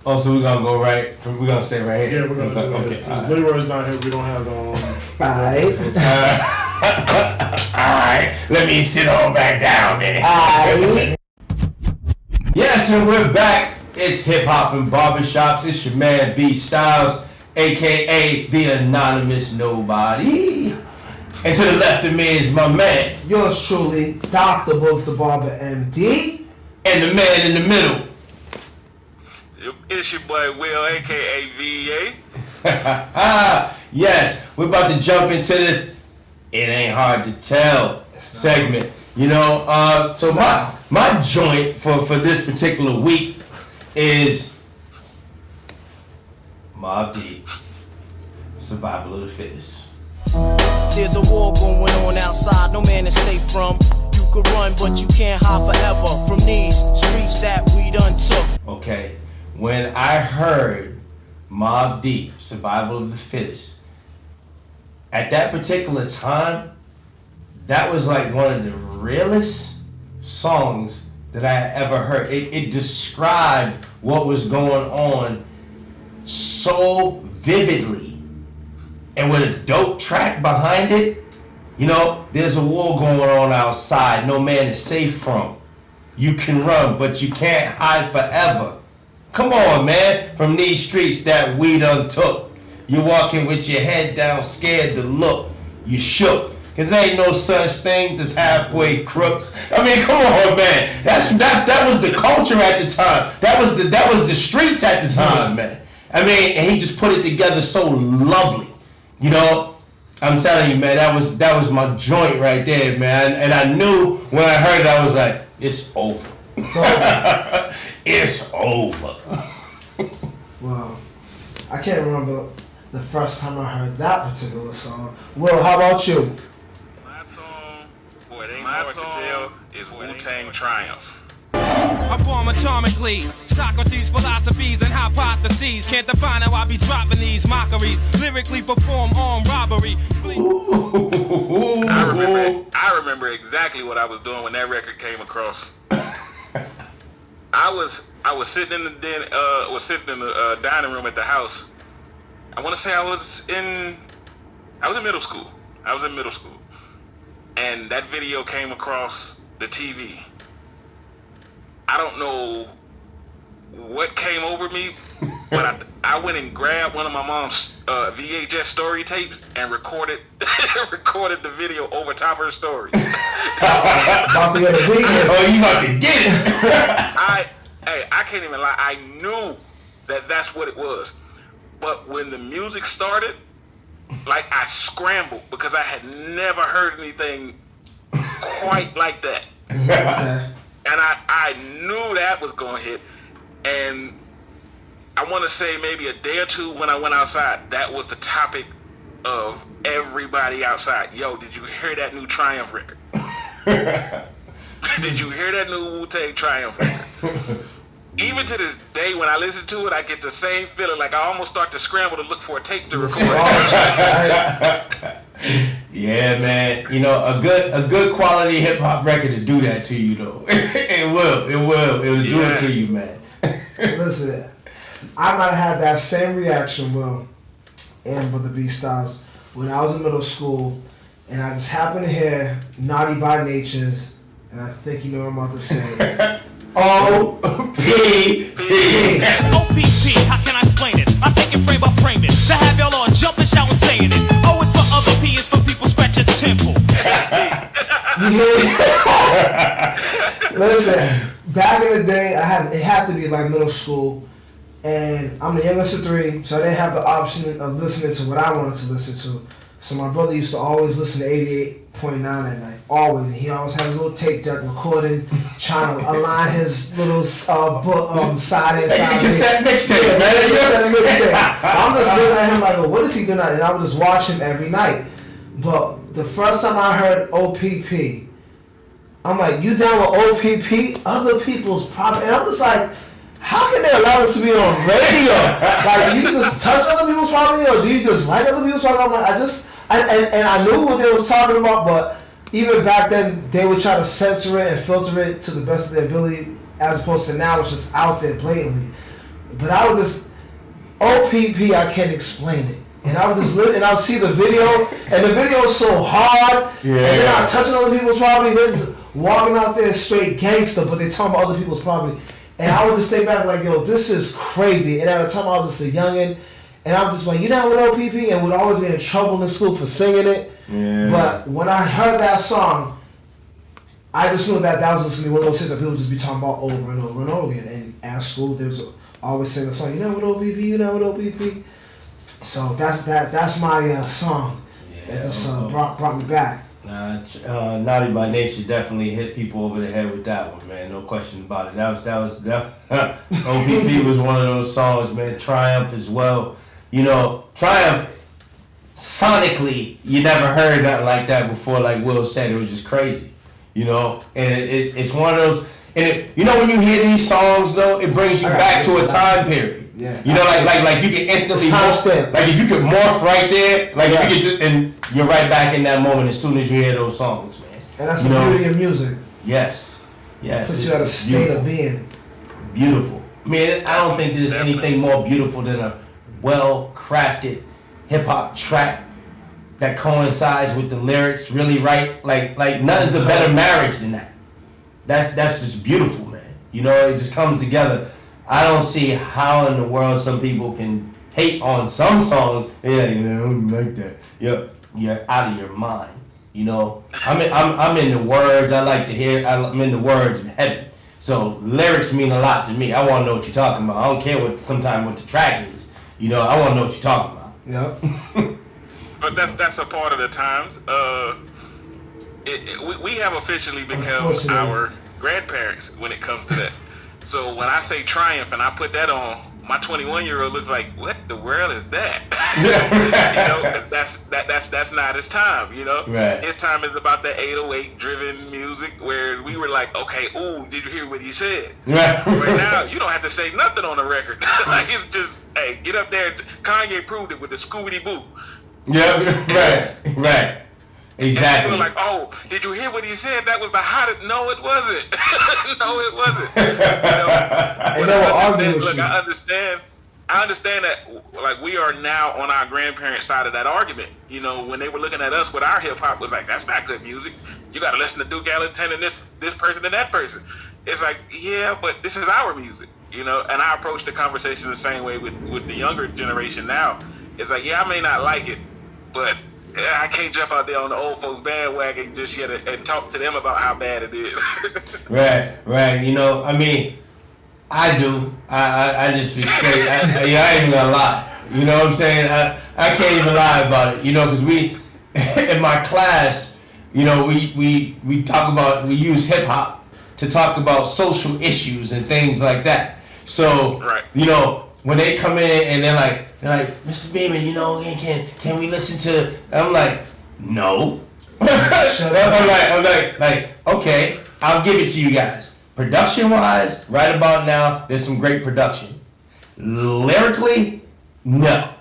Oh, so we're gonna go right. We're gonna stay right here. Yeah, we're gonna do it. Because Leroy's not here. We don't have Alright. Alright. Let me sit on back down, man. Alright. Yes, and we're back. It's Hip Hop and Barbershops. It's your man B Styles, aka the Anonymous Nobody. And to the left of me is my man. Yours truly, Dr. Books the Barber MD. And the man in the middle. It's your boy Will, aka VA. Yes, we're about to jump into this It Ain't Hard to Tell segment. You know, so my joint for this particular week is Mobb Deep, Survival of the Fittest. There's a war going on outside, no man is safe from. You could run, but you can't hide forever from these streets that we done took. Okay, when I heard Mobb Deep, Survival of the Fittest, at that particular time, that was like one of the realest songs that I ever heard. It described what was going on so vividly, and with a dope track behind it. You know, there's a war going on outside no man is safe from. You can run, but you can't hide forever. Come on, man, from these streets that we done took. You're walking with your head down, scared to look. You shook. Cause there ain't no such things as halfway crooks. I mean, come on, man. That was the culture at the time. That was the streets at the time, man. I mean, and he just put it together so lovely. You know, I'm telling you, man, that was my joint right there, man. And I knew when I heard it, I was like, it's over. It's over. It's over. Well, I can't remember the first time I heard that particular song. Will, how about you? My song is Wu-Tang Triumph. I bomb atomically, Socrates' philosophies and hypotheses. Can't define how I be dropping these mockeries. Lyrically perform armed robbery. I remember exactly what I was doing when that record came across. I was sitting in the dining room at the house. I want to say I was in middle school. And that video came across the TV. I don't know what came over me, but I went and grabbed one of my mom's VHS story tapes and recorded the video over top of her story. About to get a weekend. Oh, you about to get it. I can't even lie. I knew that's what it was. But when the music started, like, I scrambled because I had never heard anything quite like that. Okay. And I knew that was going to hit. And I want to say maybe a day or two when I went outside, that was the topic of everybody outside. Yo, did you hear that new Triumph record? Did you hear that new Wu-Tang Triumph record? Even to this day, when I listen to it, I get the same feeling. Like I almost start to scramble to look for a tape to record. Yeah, man. You know, a good quality hip hop record to do that to you, though. It will do it to you, man. Listen, I might have that same reaction, Will, and with the B Styles, when I was in middle school, and I just happened to hear Naughty by Nature's, and I think you know what I'm about to say. O-P-P. OPP, how can I explain it? I take it frame by frame it. To have y'all all jumping, shouting, saying it. O is for other, P is for people scratching the temple. Listen, back in the day, it had to be like middle school, and I'm the youngest of three, so I didn't have the option of listening to what I wanted to listen to. So my brother used to always listen to 88.9 at night, always. And he always had his little tape deck recording, trying to align his little side and side. Cassette mixtape, man. I'm just looking at him like, well, what is he doing? And I would just watch him every night. But the first time I heard OPP, I'm like, you down with OPP? Other people's property. And I'm just like, how can they allow this to be on radio? Like, you just touch other people's property, or do you just like other people's property? I'm like, I knew what they was talking about, but even back then, they would try to censor it and filter it to the best of their ability, as opposed to now, it's just out there blatantly. But I would just OPP. I can't explain it. And I would just and I'll see the video, and the video is so hard. Yeah. And they're not touching other people's property. They're just walking out there straight gangster, but they're talking about other people's property. And I would just stay back like, yo, this is crazy. And at the time I was just a youngin', and I'm just like, you down with OPP? And would always get in trouble in school for singing it. Yeah. But when I heard that song, I just knew that was just gonna be one of those things that people would just be talking about over and over and over again. And at school, they was always singing the song, you down with OPP? You down with OPP? So that's my song. Yeah, it just brought me back. Naughty by Nature definitely hit people over the head with that one, man. No question about it. That was OPP was one of those songs, man. Triumph as well. You know, Triumph sonically, you never heard nothing like that before. Like Will said, it was just crazy. You know, and it's one of those. And you know when you hear these songs though, it brings you back to a time period. Yeah. You know, like you can instantly morph. Like if you could morph right there, like if you could just, and you're right back in that moment as soon as you hear those songs, man. And that's the beauty of music. Yes. Puts you at a state of being. Beautiful. I mean, I don't think there's anything more beautiful than a well-crafted hip hop track that coincides with the lyrics really right. Like nothing's a better marriage than that. That's just beautiful, man. You know, it just comes together. I don't see how in the world some people can hate on some songs. Yeah, you know, I don't like that. You're out of your mind. You know, I'm in the words. I like to hear. I'm in the words heavy. So lyrics mean a lot to me. I want to know what you're talking about. I don't care what the track is. You know, I want to know what you're talking about. Yeah. But that's a part of the times. We have officially become our grandparents when it comes to that. So when I say Triumph and I put that on, my 21-year-old looks like, what the world is that? You know, that's not his time. You know, right. His time is about the 808 driven music where we were like, okay, ooh, did you hear what he said? Right now, you don't have to say nothing on the record. Like it's just, hey, get up there. Kanye proved it with the Scooby Boo. Yeah, right. Exactly. And people are like, oh, did you hear what he said? That was the hottest. No, it wasn't. No, it wasn't. You know, look, I understand that, like, we are now on our grandparents' side of that argument. You know, when they were looking at us with our hip hop, was like, that's not good music. You got to listen to Duke Ellington and this person and that person. It's like, yeah, but this is our music. You know, and I approach the conversation the same way with the younger generation now. It's like, yeah, I may not like it, but I can't jump out there on the old folks bandwagon just yet and talk to them about how bad it is. Right. You know, I mean, I do. I just be straight. I ain't even gonna lie. You know what I'm saying? I can't even lie about it. You know, because we, in my class, you know, we talk about, we use hip hop to talk about social issues and things like that. So, right. You know, when they come in and they're like, Mr. Beeman, you know, can we listen to? I'm like, no. Shut up. I'm like, okay, I'll give it to you guys. Production wise, right about now, there's some great production. Lyrically, no.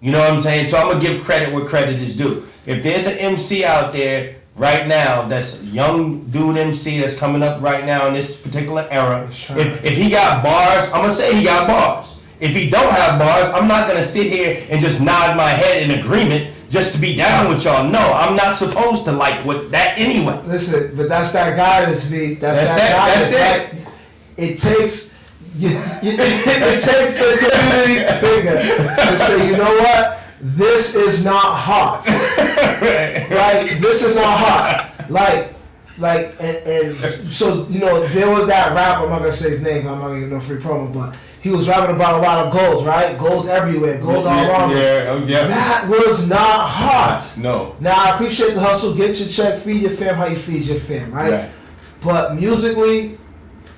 You know what I'm saying? So I'm gonna give credit where credit is due. If there's an MC out there right now that's a young dude MC that's coming up right now in this particular era, if he got bars, I'm gonna say he got bars. If he don't have bars, I'm not going to sit here and just nod my head in agreement just to be down with y'all. No, I'm not supposed to like what that anyway. Listen, but that's that guidance, V. That's that guidance. It takes it takes the community figure to say, you know what? This is not hot. Right? This is not hot. Like, and so, you know, there was that rapper, I'm not going to say his name, I'm not going to give no free promo, but he was rapping about a lot of gold, right? Gold everywhere, gold all around. Yeah. That was not hot. No. Now, I appreciate the hustle, get your check, feed your fam how you feed your fam, right? But musically,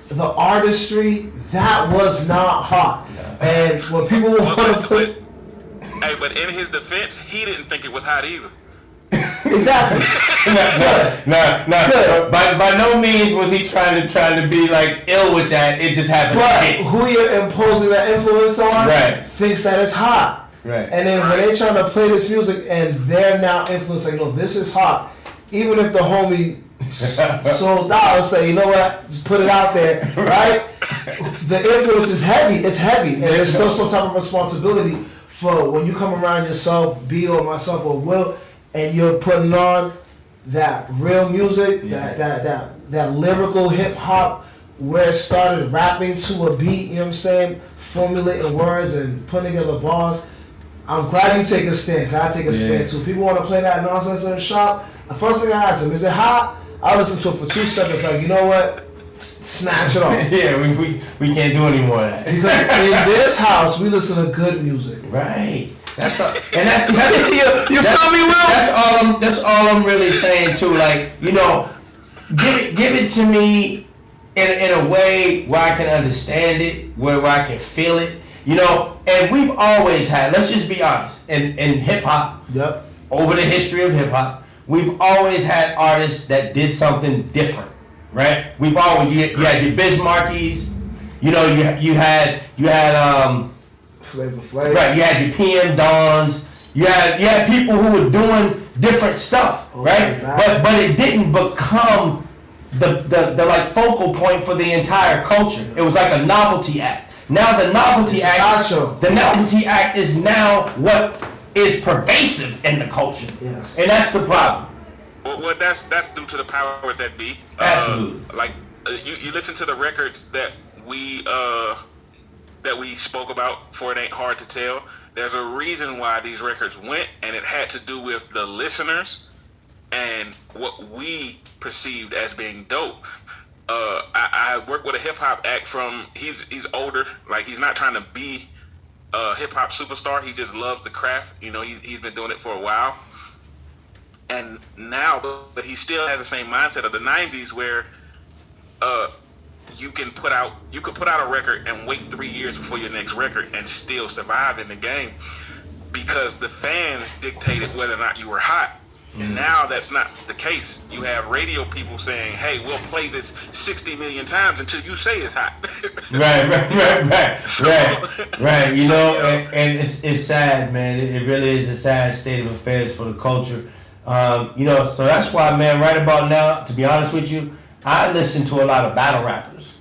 the artistry, that was not hot. No. And when people want to put... Hey, but in his defense, he didn't think it was hot either. Exactly. No. By no means was he trying to be like ill with that. It just happened. But who you're imposing that influence on thinks that it's hot. Right. And then when they're trying to play this music and they're now influencing, no, this is hot. Even if the homie sold out and say, you know what, just put it out there, right? the influence is heavy. It's heavy, and there's still some type of responsibility for when you come around yourself, B or myself or Will, and you're putting on that real music, that lyrical hip hop, where it started rapping to a beat. You know what I'm saying? Formulating words and putting together bars. I'm glad you take a stand. Cause I take a stand too. People want to play that nonsense in the shop. The first thing I ask them, is it hot? I listen to it for 2 seconds. Like, you know what? Snatch it off. Yeah, we can't do any more of that. Because in this house, we listen to good music. Right. That's you feel me, Will? That's all I'm really saying too. Like, you know, give it to me in a way where I can understand it, where I can feel it. You know, and we've always had. Let's just be honest. In hip hop, over the history of hip hop, we've always had artists that did something different. Right? We've always you had your Bismarckies, you know, you had Flavor Flav. Right, you had your PM Dons, you had people who were doing different stuff, right? But it didn't become the like focal point for the entire culture. It was like a novelty act. Now the novelty act is now what is pervasive in the culture. Yes. And that's the problem. Well, that's due to the powers that be. Absolutely. You listen to the records that we spoke about for It Ain't Hard to Tell. There's a reason why these records went, and it had to do with the listeners and what we perceived as being dope. I work with a hip hop act he's older, like he's not trying to be a hip hop superstar. He just loves the craft. You know, he's been doing it for a while. And now, but he still has the same mindset of the 90s where you could put out a record and wait 3 years before your next record and still survive in the game because the fans dictated whether or not you were hot. And now that's not the case. You have radio people saying, hey, we'll play this 60 million times until you say it's hot. Right. You know, and it's sad, man. It really is a sad state of affairs for the culture. You know, so that's why, man, right about now, to be honest with you, I listen to a lot of battle rappers.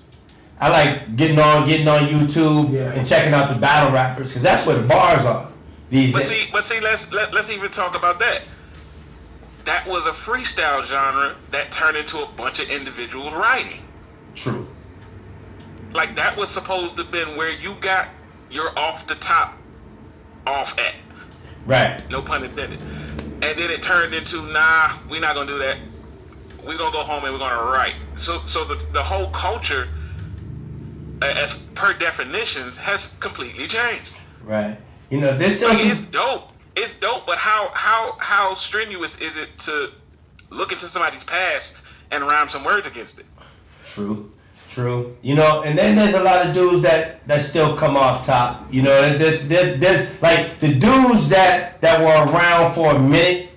I like getting on YouTube and checking out the battle rappers because that's where the bars are these days. But see, let's even talk about that. That was a freestyle genre that turned into a bunch of individuals writing. True. Like that was supposed to have been where you got your off the top off at. Right. No pun intended. And then it turned into, nah, we're not gonna do that. We're gonna go home and we're gonna write. So the whole culture, as per definitions, has completely changed. Right. You know, this doesn't. It's dope. It's dope, but how strenuous is it to look into somebody's past and rhyme some words against it? True. You know, and then there's a lot of dudes that still come off top. You know, there's like the dudes that were around for a minute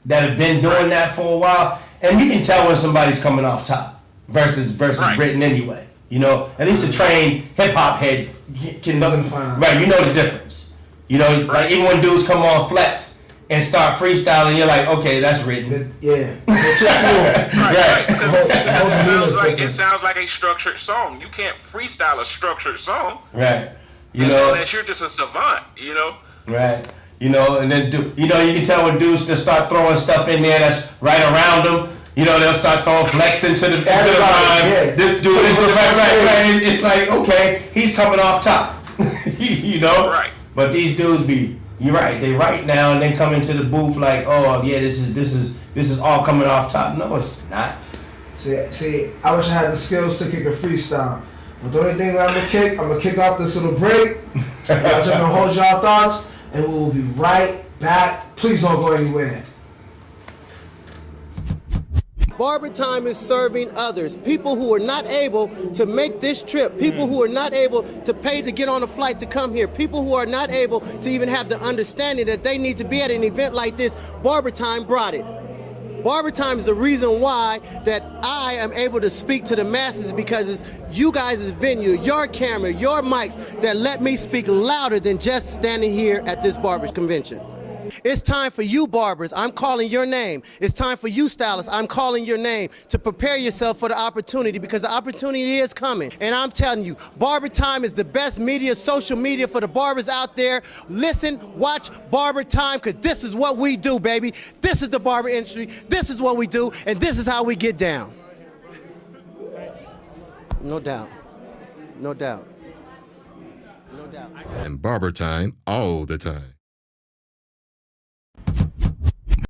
that have been doing that for a while, and you can tell when somebody's coming off top versus written anyway. You know, at least a trained hip hop head can look. Right, you know the difference. You know, like even when dudes come on Flex and start freestyling, you're like, okay, that's written. Yeah. Right. It sounds like a structured song. You can't freestyle a structured song. Right. You know, unless you're just a savant, you know. Right. You know, and then you can tell when dudes just start throwing stuff in there that's right around them. You know, they'll start throwing Flex into the rhyme. Yeah. This dude is right. It's like, okay, he's coming off top. You know. Right. But these dudes you're right. They write now and then come into the booth like, oh yeah, this is all coming off top. No, it's not. See, I wish I had the skills to kick a freestyle. But the only thing that I'm gonna kick off this little break. I'm gonna hold y'all thoughts, and we will be right back. Please don't go anywhere. BarberTime is serving others, people who are not able to make this trip, people who are not able to pay to get on a flight to come here, people who are not able to even have the understanding that they need to be at an event like this. BarberTime brought it. BarberTime is the reason why that I am able to speak to the masses, because it's you guys' venue, your camera, your mics that let me speak louder than just standing here at this barber's convention. It's time for you barbers, I'm calling your name. It's time for you stylists, I'm calling your name to prepare yourself for the opportunity, because the opportunity is coming. And I'm telling you, BarberTime is the best media, social media for the barbers out there. Listen, watch BarberTime, because this is what we do, baby. This is the barber industry, this is what we do, and this is how we get down. No doubt. No doubt. No doubt. And BarberTime all the time.